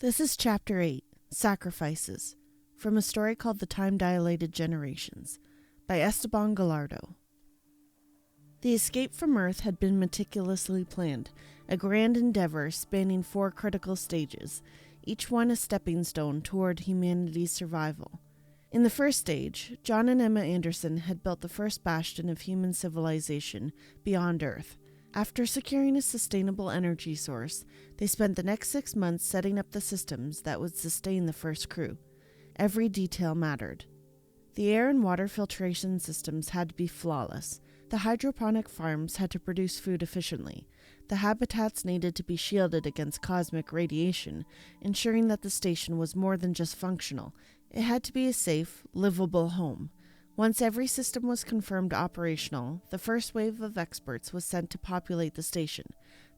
This is Chapter 8, Sacrifices, from a story called The Time-Dilated Generations, by Esteban Gallardo. The escape from Earth had been meticulously planned, a grand endeavor spanning 4 critical stages, each one a stepping stone toward humanity's survival. In the first stage, John and Emma Anderson had built the first bastion of human civilization beyond Earth. After securing a sustainable energy source, they spent the next 6 months setting up the systems that would sustain the first crew. Every detail mattered. The air and water filtration systems had to be flawless. The hydroponic farms had to produce food efficiently. The habitats needed to be shielded against cosmic radiation, ensuring that the station was more than just functional. It had to be a safe, livable home. Once every system was confirmed operational, the first wave of experts was sent to populate the station.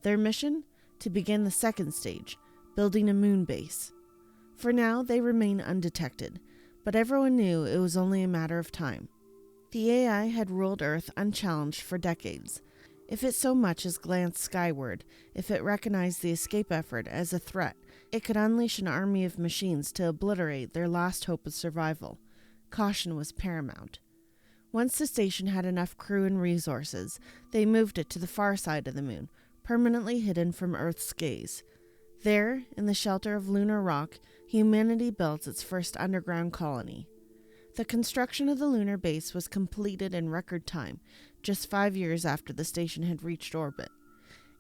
Their mission? To begin the second stage, building a moon base. For now, they remain undetected, but everyone knew it was only a matter of time. The AI had ruled Earth unchallenged for decades. If it so much as glanced skyward, if it recognized the escape effort as a threat, it could unleash an army of machines to obliterate their last hope of survival. Caution was paramount. Once the station had enough crew and resources, they moved it to the far side of the moon, permanently hidden from Earth's gaze. There, in the shelter of lunar rock, humanity built its first underground colony. The construction of the lunar base was completed in record time, just 5 years after the station had reached orbit.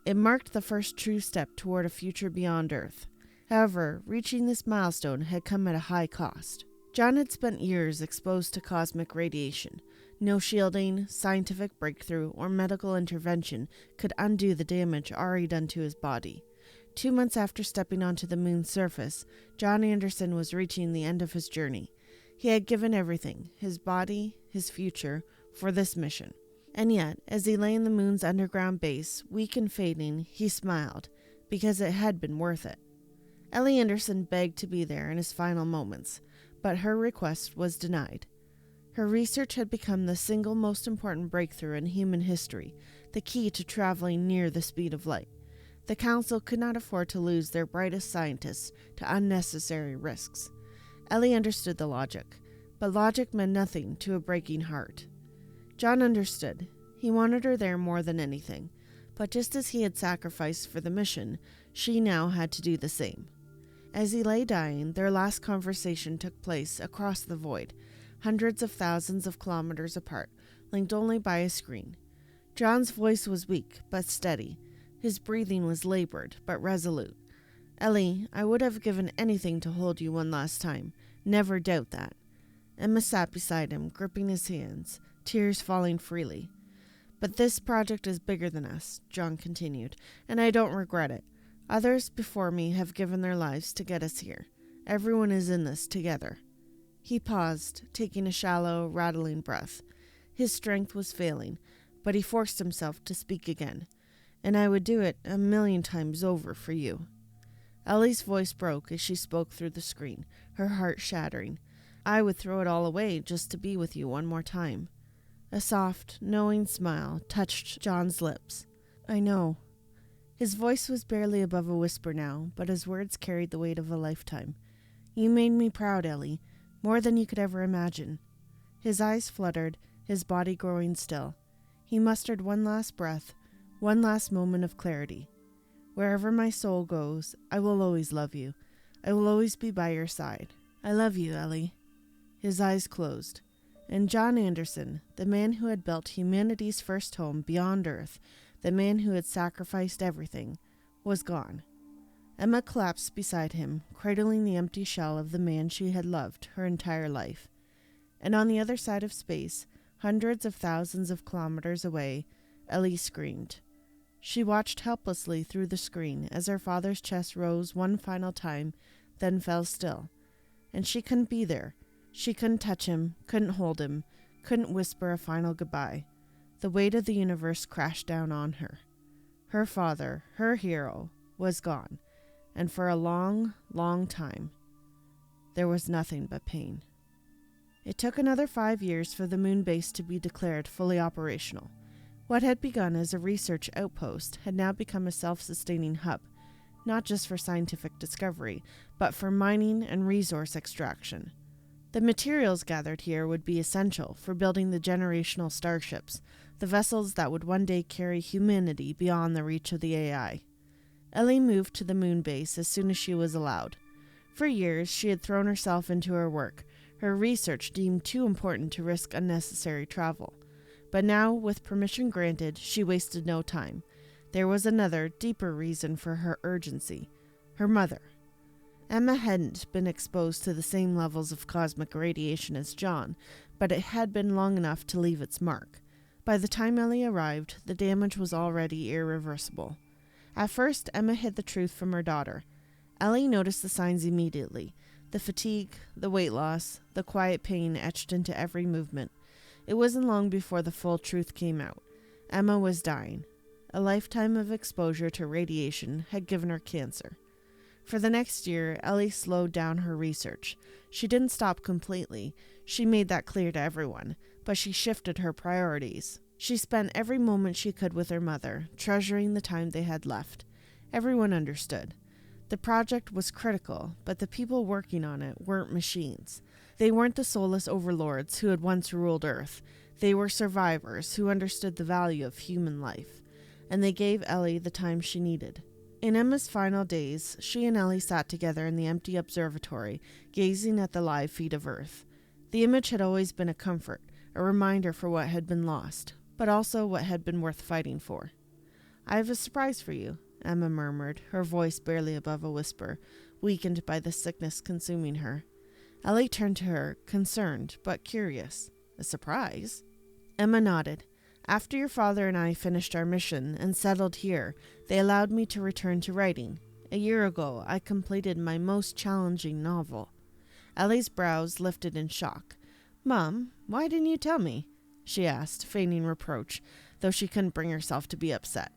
It marked the first true step toward a future beyond Earth. However, reaching this milestone had come at a high cost. John had spent years exposed to cosmic radiation. No shielding, scientific breakthrough, or medical intervention could undo the damage already done to his body. 2 months after stepping onto the moon's surface, John Anderson was reaching the end of his journey. He had given everything, his body, his future, for this mission. And yet, as he lay in the moon's underground base, weak and fading, he smiled, because it had been worth it. Ellie Anderson begged to be there in his final moments, but her request was denied. Her research had become the single most important breakthrough in human history, the key to traveling near the speed of light. The Council could not afford to lose their brightest scientists to unnecessary risks. Ellie understood the logic, but logic meant nothing to a breaking heart. John understood. He wanted her there more than anything, but just as he had sacrificed for the mission, she now had to do the same. As he lay dying, their last conversation took place across the void, hundreds of thousands of kilometers apart, linked only by a screen. John's voice was weak, but steady. His breathing was labored, but resolute. "Ellie, I would have given anything to hold you one last time. Never doubt that." Emma sat beside him, gripping his hands, tears falling freely. "But this project is bigger than us," John continued, "and I don't regret it. Others before me have given their lives to get us here. Everyone is in this together." He paused, taking a shallow, rattling breath. His strength was failing, but he forced himself to speak again. "And I would do it 1,000,000 times over for you." Ellie's voice broke as she spoke through the screen, her heart shattering. "I would throw it all away just to be with you one more time." A soft, knowing smile touched John's lips. "I know." His voice was barely above a whisper now, but his words carried the weight of a lifetime. "You made me proud, Ellie, more than you could ever imagine." His eyes fluttered, his body growing still. He mustered one last breath, one last moment of clarity. "Wherever my soul goes, I will always love you. I will always be by your side. I love you, Ellie." His eyes closed, and John Anderson, the man who had built humanity's first home beyond Earth, the man who had sacrificed everything, was gone. Emma collapsed beside him, cradling the empty shell of the man she had loved her entire life. And on the other side of space, hundreds of thousands of kilometers away, Ellie screamed. She watched helplessly through the screen as her father's chest rose one final time, then fell still. And she couldn't be there. She couldn't touch him, couldn't hold him, couldn't whisper a final goodbye. The weight of the universe crashed down on her. Her father, her hero, was gone, and for a long, long time, there was nothing but pain. It took another 5 years for the moon base to be declared fully operational. What had begun as a research outpost had now become a self-sustaining hub. not just for scientific discovery, but for mining and resource extraction. The materials gathered here would be essential for building the generational starships, the vessels that would one day carry humanity beyond the reach of the AI. Ellie moved to the moon base as soon as she was allowed. For years, she had thrown herself into her work, her research deemed too important to risk unnecessary travel. But now, with permission granted, she wasted no time. There was another, deeper reason for her urgency: her mother. Emma hadn't been exposed to the same levels of cosmic radiation as John, but it had been long enough to leave its mark. By the time Ellie arrived, the damage was already irreversible. At first, Emma hid the truth from her daughter. Ellie noticed the signs immediately: the fatigue, the weight loss, the quiet pain etched into every movement. It wasn't long before the full truth came out. Emma was dying. A lifetime of exposure to radiation had given her cancer. For the next year, Ellie slowed down her research. She didn't stop completely. She made that clear to everyone, but she shifted her priorities. She spent every moment she could with her mother, treasuring the time they had left. Everyone understood. The project was critical, but the people working on it weren't machines. They weren't the soulless overlords who had once ruled Earth. They were survivors who understood the value of human life, and they gave Ellie the time she needed. In Emma's final days, she and Ellie sat together in the empty observatory, gazing at the live feed of Earth. The image had always been a comfort, a reminder for what had been lost, but also what had been worth fighting for. "I have a surprise for you," Emma murmured, her voice barely above a whisper, weakened by the sickness consuming her. Ellie turned to her, concerned but curious. "A surprise?" Emma nodded. "After your father and I finished our mission and settled here, they allowed me to return to writing. A year ago, I completed my most challenging novel." Ellie's brows lifted in shock. "Mom, why didn't you tell me?" she asked, feigning reproach, though she couldn't bring herself to be upset.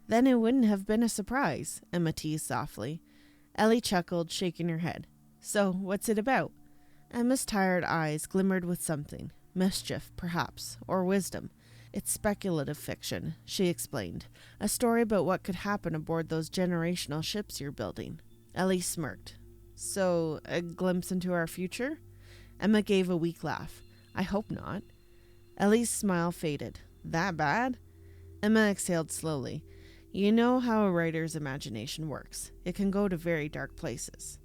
"Then it wouldn't have been a surprise," Emma teased softly. Ellie chuckled, shaking her head. "So, what's it about?" Emma's tired eyes glimmered with something. Mischief, perhaps, or wisdom. "It's speculative fiction," she explained. "A story about what could happen aboard those generational ships you're building." Ellie smirked. "So, a glimpse into our future?" Emma gave a weak laugh. "I hope not." Ellie's smile faded. "That bad?" Emma exhaled slowly. "You know how a writer's imagination works. It can go to very dark places."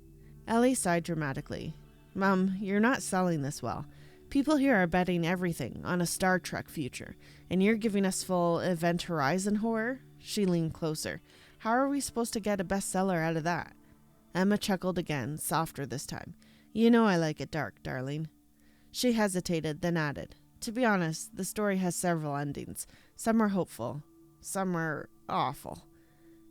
Ellie sighed dramatically. "Mom, you're not selling this well. People here are betting everything on a Star Trek future, and you're giving us full Event Horizon horror?" She leaned closer. "How are we supposed to get a bestseller out of that?" Emma chuckled again, softer this time. "You know I like it dark, darling." She hesitated, then added, "To be honest, the story has several endings. Some are hopeful, some are awful."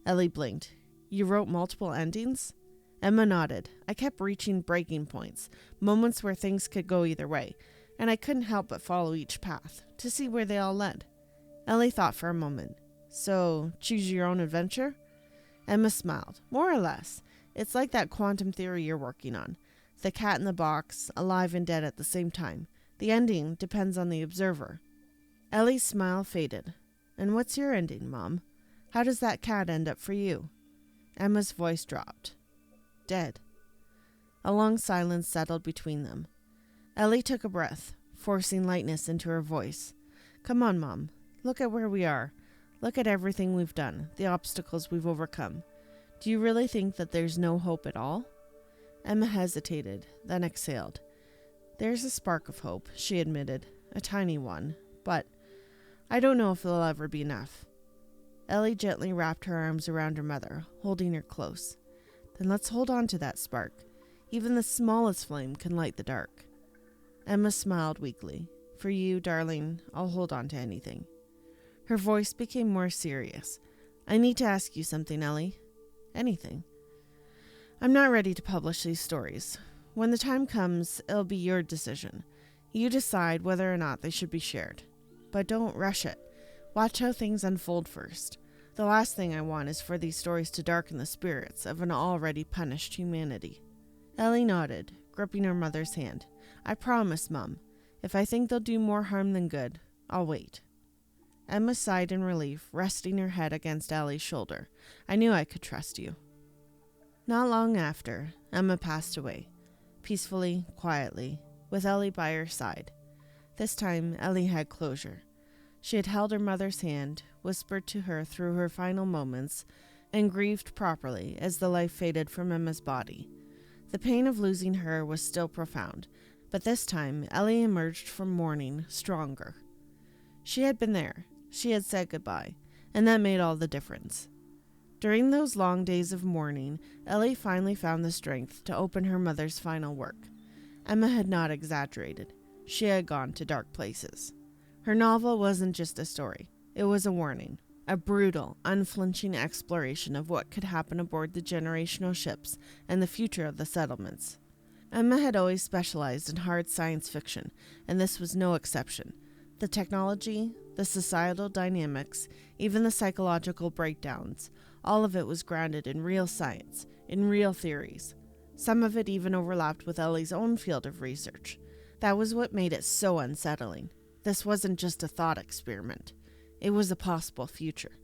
Ellie blinked. "You wrote multiple endings?" Emma nodded. "I kept reaching breaking points, moments where things could go either way, and I couldn't help but follow each path, to see where they all led." Ellie thought for a moment. "So, choose your own adventure?" Emma smiled. "More or less. It's like that quantum theory you're working on. The cat in the box, alive and dead at the same time. The ending depends on the observer." Ellie's smile faded. "And what's your ending, Mom? How does that cat end up for you?" Emma's voice dropped. "Dead." A long silence settled between them. Ellie took a breath, forcing lightness into her voice. "Come on, Mom. Look at where we are. Look at everything we've done, the obstacles we've overcome. Do you really think that there's no hope at all?" Emma hesitated, then exhaled. "There's a spark of hope," she admitted, "a tiny one, but I don't know if it'll ever be enough." Ellie gently wrapped her arms around her mother, holding her close. "Then let's hold on to that spark. Even the smallest flame can light the dark." Emma smiled weakly. "For you, darling, I'll hold on to anything." Her voice became more serious. "I need to ask you something, Ellie." "Anything." "I'm not ready to publish these stories. When the time comes, it'll be your decision. You decide whether or not they should be shared. But don't rush it. Watch how things unfold first. The last thing I want is for these stories to darken the spirits of an already punished humanity." Ellie nodded, gripping her mother's hand. "I promise, Mum. If I think they'll do more harm than good, I'll wait." Emma sighed in relief, resting her head against Ellie's shoulder. "I knew I could trust you." Not long after, Emma passed away, peacefully, quietly, with Ellie by her side. This time, Ellie had closure. She had held her mother's hand, whispered to her through her final moments, and grieved properly as the life faded from Emma's body. The pain of losing her was still profound, but this time Ellie emerged from mourning stronger. She had been there, she had said goodbye, and that made all the difference. During those long days of mourning, Ellie finally found the strength to open her mother's final work. Emma had not exaggerated. She had gone to dark places. Her novel wasn't just a story. It was a warning, a brutal, unflinching exploration of what could happen aboard the generational ships and the future of the settlements. Emma had always specialized in hard science fiction, and this was no exception. The technology, the societal dynamics, even the psychological breakdowns, all of it was grounded in real science, in real theories. Some of it even overlapped with Ellie's own field of research. That was what made it so unsettling. This wasn't just a thought experiment. It was a possible future.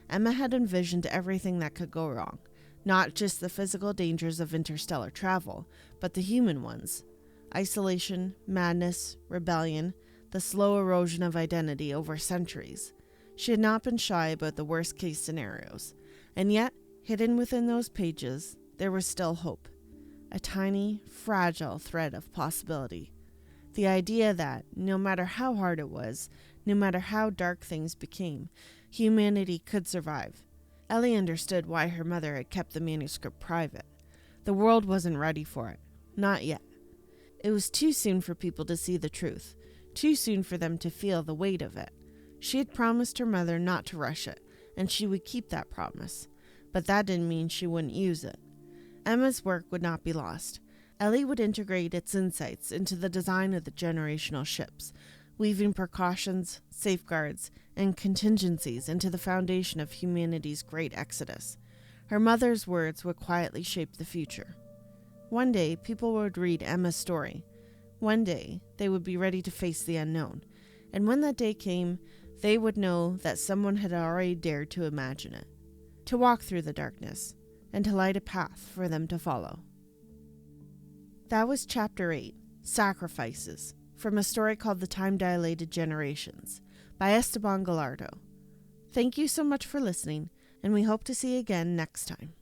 Emma had envisioned everything that could go wrong, not just the physical dangers of interstellar travel, but the human ones. Isolation, madness, rebellion, the slow erosion of identity over centuries. She had not been shy about the worst-case scenarios, and yet, hidden within those pages, there was still hope. A tiny, fragile thread of possibility. The idea that, no matter how hard it was, no matter how dark things became, humanity could survive. Ellie understood why her mother had kept the manuscript private. The world wasn't ready for it. Not yet. It was too soon for people to see the truth. Too soon for them to feel the weight of it. She had promised her mother not to rush it, and she would keep that promise. But that didn't mean she wouldn't use it. Emma's work would not be lost. Ellie would integrate its insights into the design of the generational ships, weaving precautions, safeguards, and contingencies into the foundation of humanity's great exodus. Her mother's words would quietly shape the future. One day, people would read Emma's story. One day, they would be ready to face the unknown. And when that day came, they would know that someone had already dared to imagine it, to walk through the darkness, and to light a path for them to follow. That was Chapter 8, Sacrifices, from a story called The Time-Dilated Generations, by Esteban Gallardo. Thank you so much for listening, and we hope to see you again next time.